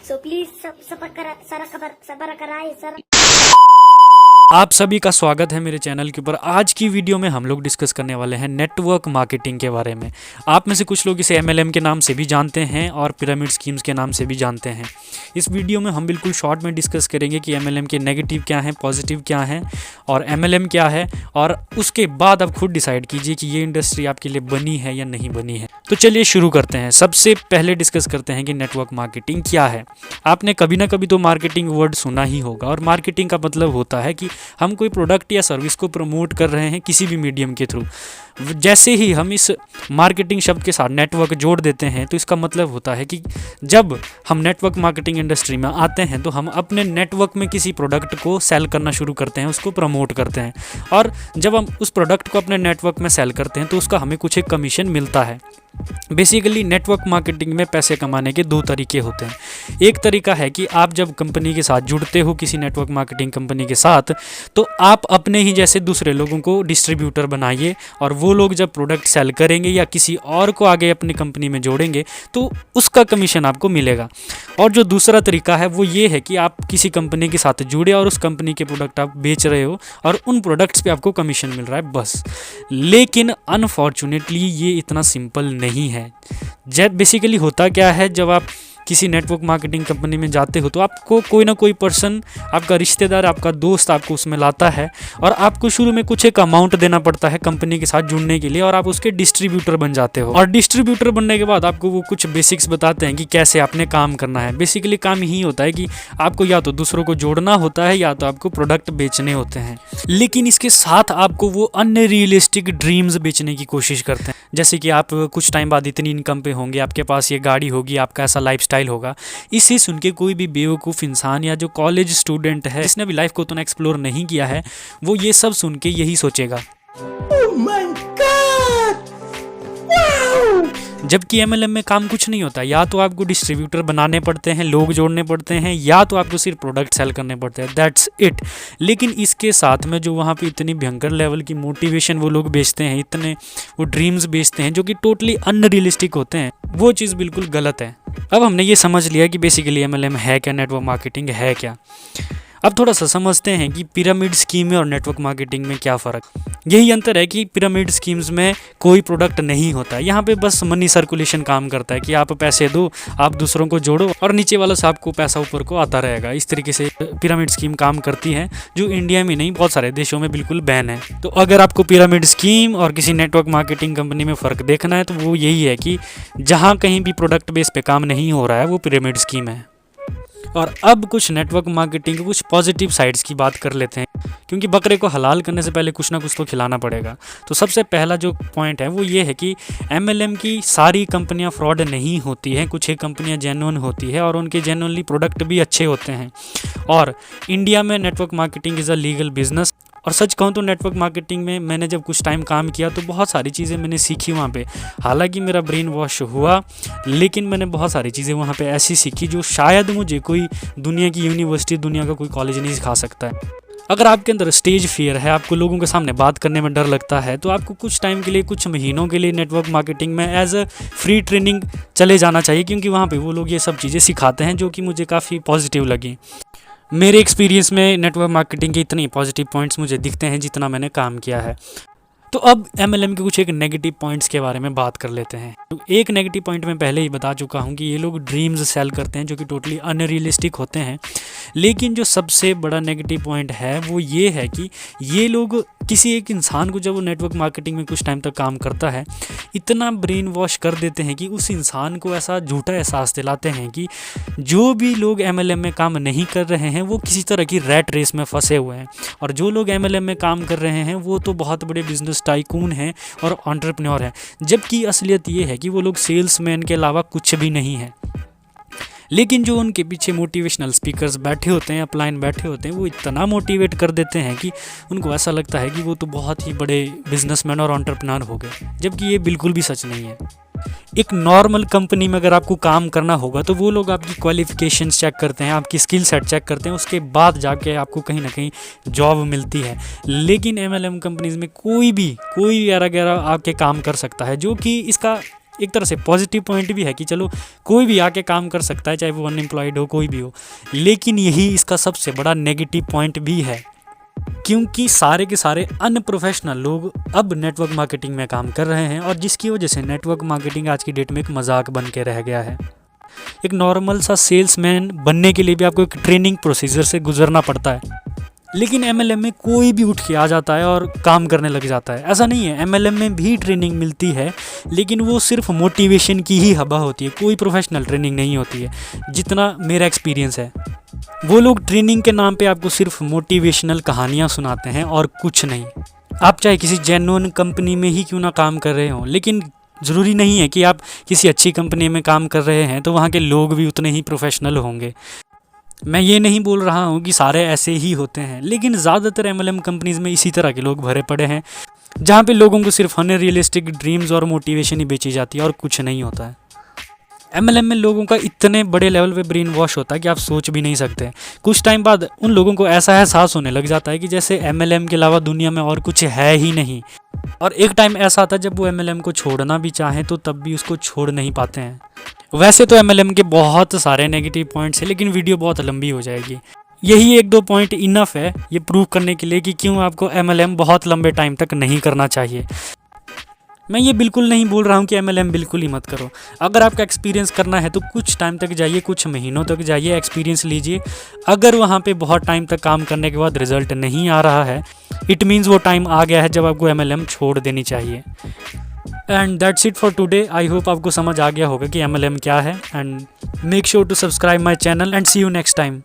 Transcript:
So please सबर कराए sir. आप सभी का स्वागत है मेरे चैनल के ऊपर। आज की वीडियो में हम लोग डिस्कस करने वाले हैं नेटवर्क मार्केटिंग के बारे में। आप में से कुछ लोग इसे एमएलएम के नाम से भी जानते हैं और पिरामिड स्कीम्स के नाम से भी जानते हैं। इस वीडियो में हम बिल्कुल शॉर्ट में डिस्कस करेंगे कि एमएलएम के नेगेटिव क्या हैं, पॉजिटिव क्या हैं और एमएलएम क्या है, और उसके बाद आप खुद डिसाइड कीजिए कि ये इंडस्ट्री आपके लिए बनी है या नहीं बनी है। तो चलिए शुरू करते हैं। सबसे पहले डिस्कस करते हैं कि नेटवर्क मार्केटिंग क्या है। आपने कभी ना कभी तो मार्केटिंग वर्ड सुना ही होगा, और मार्केटिंग का मतलब होता है कि हम कोई प्रोडक्ट या सर्विस को प्रमोट कर रहे हैं किसी भी मीडियम के थ्रू। जैसे ही हम इस मार्केटिंग शब्द के साथ नेटवर्क जोड़ देते हैं तो इसका मतलब होता है कि जब हम नेटवर्क मार्केटिंग इंडस्ट्री में आते हैं तो हम अपने नेटवर्क में किसी प्रोडक्ट को सेल करना शुरू करते हैं, उसको प्रमोट करते हैं, और जब हम उस प्रोडक्ट को अपने नेटवर्क में सेल करते हैं तो उसका हमें कुछ एक कमीशन मिलता है। बेसिकली नेटवर्क मार्केटिंग में पैसे कमाने के दो तरीके होते हैं। एक तरीका है कि आप जब कंपनी के साथ जुड़ते हो, किसी नेटवर्क मार्केटिंग कंपनी के साथ, तो आप अपने ही जैसे दूसरे लोगों को डिस्ट्रीब्यूटर बनाइए, और वो लोग जब प्रोडक्ट सेल करेंगे या किसी और को आगे अपनी कंपनी में जोड़ेंगे तो उसका कमीशन आपको मिलेगा। और जो दूसरा तरीका है वो ये है कि आप किसी कंपनी के साथ जुड़े और उस कंपनी के प्रोडक्ट आप बेच रहे हो और उन प्रोडक्ट्स पे आपको कमीशन मिल रहा है, बस। लेकिन अनफॉर्चुनेटली ये इतना सिंपल नहीं है। जब बेसिकली होता क्या है, जब आप किसी नेटवर्क मार्केटिंग कंपनी में जाते हो तो आपको कोई ना कोई पर्सन, आपका रिश्तेदार, आपका दोस्त आपको उसमें लाता है, और आपको शुरू में कुछ एक अमाउंट देना पड़ता है कंपनी के साथ जुड़ने के लिए, और आप उसके डिस्ट्रीब्यूटर बन जाते हो। और डिस्ट्रीब्यूटर बनने के बाद आपको वो कुछ बेसिक्स बताते हैं कि कैसे आपने काम करना है। बेसिकली काम यही होता है कि आपको या तो दूसरों को जोड़ना होता है या तो आपको प्रोडक्ट बेचने होते हैं। लेकिन इसके साथ आपको वो अनरियलिस्टिक ड्रीम्स बेचने की कोशिश करते हैं, जैसे कि आप कुछ टाइम बाद इतनी इनकम पे होंगे, आपके पास ये गाड़ी होगी, आपका ऐसा लाइफस्टाइल होगा। इसे सुन के कोई भी बेवकूफ़ इंसान या जो कॉलेज स्टूडेंट है, जिसने भी लाइफ को उतना एक्सप्लोर नहीं किया है, वो ये सब सुन के यही सोचेगा। Oh my God! Wow! जबकि एमएलएम में काम कुछ नहीं होता। या तो आपको डिस्ट्रीब्यूटर बनाने पड़ते हैं, लोग जोड़ने पड़ते हैं, या तो आपको सिर्फ प्रोडक्ट सेल करने पड़ते हैं, दैट्स इट। लेकिन इसके साथ में जो वहाँ पे इतनी भयंकर लेवल की मोटिवेशन वो लोग बेचते हैं, इतने वो ड्रीम्स बेचते हैं जो कि टोटली अनरियलिस्टिक होते हैं, वो चीज़ बिल्कुल गलत है। अब हमने ये समझ लिया कि बेसिकली एमएलएम है क्या, नेटवर्क मार्केटिंग है क्या। अब थोड़ा सा समझते हैं कि पिरामिड स्कीम में और नेटवर्क मार्केटिंग में क्या फ़र्क। यही अंतर है कि पिरामिड स्कीम्स में कोई प्रोडक्ट नहीं होता। यहाँ पे बस मनी सर्कुलेशन काम करता है कि आप पैसे दो, आप दूसरों को जोड़ो, और नीचे वाला से आपको पैसा ऊपर को आता रहेगा। इस तरीके से पिरामिड स्कीम काम करती है, जो इंडिया में नहीं, बहुत सारे देशों में बिल्कुल बैन है। तो अगर आपको पिरामिड स्कीम और किसी नेटवर्क मार्केटिंग कंपनी में फ़र्क देखना है तो वो यही है कि जहाँ कहीं भी प्रोडक्ट बेस पे काम नहीं हो रहा है वो पिरामिड स्कीम है। और अब कुछ नेटवर्क मार्केटिंग के कुछ पॉजिटिव साइड्स की बात कर लेते हैं, क्योंकि बकरे को हलाल करने से पहले कुछ ना कुछ तो खिलाना पड़ेगा। तो सबसे पहला जो पॉइंट है वो ये है कि एमएलएम की सारी कंपनियां फ्रॉड नहीं होती हैं, कुछ एक कंपनियां जेन्युइन होती है और उनके जेन्युइनली प्रोडक्ट भी अच्छे होते हैं। और इंडिया में network marketing is a legal business. और सच कहूँ तो नेटवर्क मार्केटिंग में मैंने जब कुछ टाइम काम किया तो बहुत सारी चीज़ें मैंने सीखी वहाँ पे। हालांकि मेरा ब्रेन वॉश हुआ, लेकिन मैंने बहुत सारी चीज़ें वहाँ पे ऐसी सीखी जो शायद मुझे कोई दुनिया की यूनिवर्सिटी, दुनिया का कोई कॉलेज नहीं सिखा सकता है। अगर आपके अंदर स्टेज फियर है, आपको लोगों के सामने बात करने में डर लगता है, तो आपको कुछ टाइम के लिए, कुछ महीनों के लिए नेटवर्क मार्केटिंग में एज अ फ्री ट्रेनिंग चले जाना चाहिए, क्योंकि वहाँ पे वो लोग ये सब चीज़ें सिखाते हैं जो कि मुझे काफ़ी पॉजिटिव लगी। मेरे एक्सपीरियंस में नेटवर्क मार्केटिंग के इतने पॉजिटिव पॉइंट्स मुझे दिखते हैं जितना मैंने काम किया है। तो अब एमएलएम के कुछ एक नेगेटिव पॉइंट्स के बारे में बात कर लेते हैं। तो एक नेगेटिव पॉइंट मैं पहले ही बता चुका हूँ कि ये लोग ड्रीम्स सेल करते हैं जो कि टोटली अनरियलिस्टिक होते हैं। लेकिन जो सबसे बड़ा नेगेटिव पॉइंट है वो ये है कि ये लोग किसी एक इंसान को, जब वो नेटवर्क मार्केटिंग में कुछ टाइम तक काम करता है, इतना ब्रेन वॉश कर देते हैं कि उस इंसान को ऐसा झूठा एहसास दिलाते हैं कि जो भी लोग एमएलएम में काम नहीं कर रहे हैं वो किसी तरह की रैट रेस में फंसे हुए हैं, और जो लोग एमएलएम में काम कर रहे हैं वो तो बहुत बड़े बिजनेस टाइकून हैं और एंटरप्रेन्योर हैं। जबकि असलियत ये है कि वो लोग सेल्समैन के अलावा कुछ भी नहीं है। लेकिन जो उनके पीछे मोटिवेशनल स्पीकर्स बैठे होते हैं, अपलाइन बैठे होते हैं, वो इतना मोटिवेट कर देते हैं कि उनको ऐसा लगता है कि वो तो बहुत ही बड़े बिजनेसमैन और एंटरप्रेन्योर हो गए, जबकि ये बिल्कुल भी सच नहीं है। एक नॉर्मल कंपनी में अगर आपको काम करना होगा तो वो लोग आपकी क्वालिफिकेशंस चेक करते हैं, आपकी स्किल सेट चेक करते हैं, उसके बाद जाके आपको कहीं ना कहीं जॉब मिलती है। लेकिन एमएलएम कंपनीज में कोई भी यारा गैरा आके काम कर सकता है, जो कि इसका एक तरह से पॉजिटिव पॉइंट भी है कि चलो कोई भी आके काम कर सकता है, चाहे वो अनएम्प्लॉयड हो, कोई भी हो। लेकिन यही इसका सबसे बड़ा नेगेटिव पॉइंट भी है, क्योंकि सारे के सारे अनप्रोफेशनल लोग अब नेटवर्क मार्केटिंग में काम कर रहे हैं, और जिसकी वजह से नेटवर्क मार्केटिंग आज की डेट में एक मजाक बन के रह गया है। एक नॉर्मल सा सेल्समैन बनने के लिए भी आपको एक ट्रेनिंग प्रोसीजर से गुजरना पड़ता है, लेकिन MLM में कोई भी उठ के आ जाता है और काम करने लग जाता है। ऐसा नहीं है, MLM में भी ट्रेनिंग मिलती है, लेकिन वो सिर्फ मोटिवेशन की ही हवा होती है, कोई प्रोफेशनल ट्रेनिंग नहीं होती है, जितना मेरा एक्सपीरियंस है। वो लोग ट्रेनिंग के नाम पे आपको सिर्फ मोटिवेशनल कहानियाँ सुनाते हैं और कुछ नहीं। आप चाहे किसी जेन्युइन कंपनी में ही क्यों ना काम कर रहे हो, लेकिन ज़रूरी नहीं है कि आप किसी अच्छी कंपनी में काम कर रहे हैं तो वहाँ के लोग भी उतने ही प्रोफेशनल होंगे। मैं ये नहीं बोल रहा हूँ कि सारे ऐसे ही होते हैं, लेकिन ज़्यादातर MLM कंपनीज़ में इसी तरह के लोग भरे पड़े हैं, जहाँ पे लोगों को सिर्फ अनरियलिस्टिक ड्रीम्स और मोटिवेशन ही बेची जाती है और कुछ नहीं होता है। MLM में लोगों का इतने बड़े लेवल पे ब्रेन वॉश होता है कि आप सोच भी नहीं सकते। कुछ टाइम बाद उन लोगों को ऐसा एहसास होने लग जाता है कि जैसे MLM के अलावा दुनिया में और कुछ है ही नहीं, और एक टाइम ऐसा आता है जब वो MLM को छोड़ना भी चाहें तो तब भी उसको छोड़ नहीं पाते हैं। वैसे तो MLM के बहुत सारे नेगेटिव पॉइंट्स हैं, लेकिन वीडियो बहुत लंबी हो जाएगी। यही 1-2 पॉइंट इनफ है ये प्रूव करने के लिए कि क्यों आपको MLM बहुत लंबे टाइम तक नहीं करना चाहिए। मैं ये बिल्कुल नहीं बोल रहा हूँ कि MLM बिल्कुल ही मत करो। अगर आपका एक्सपीरियंस करना है तो कुछ टाइम तक जाइए, कुछ महीनों तक जाइए, एक्सपीरियंस लीजिए। अगर वहाँ पे बहुत टाइम तक काम करने के बाद रिजल्ट नहीं आ रहा है, इट मीन्स वो टाइम आ गया है जब आपको MLM छोड़ देनी चाहिए। And that's it for today. I hope आपको समझ आ गया होगा कि MLM क्या है, and make sure to subscribe my channel and see you next time.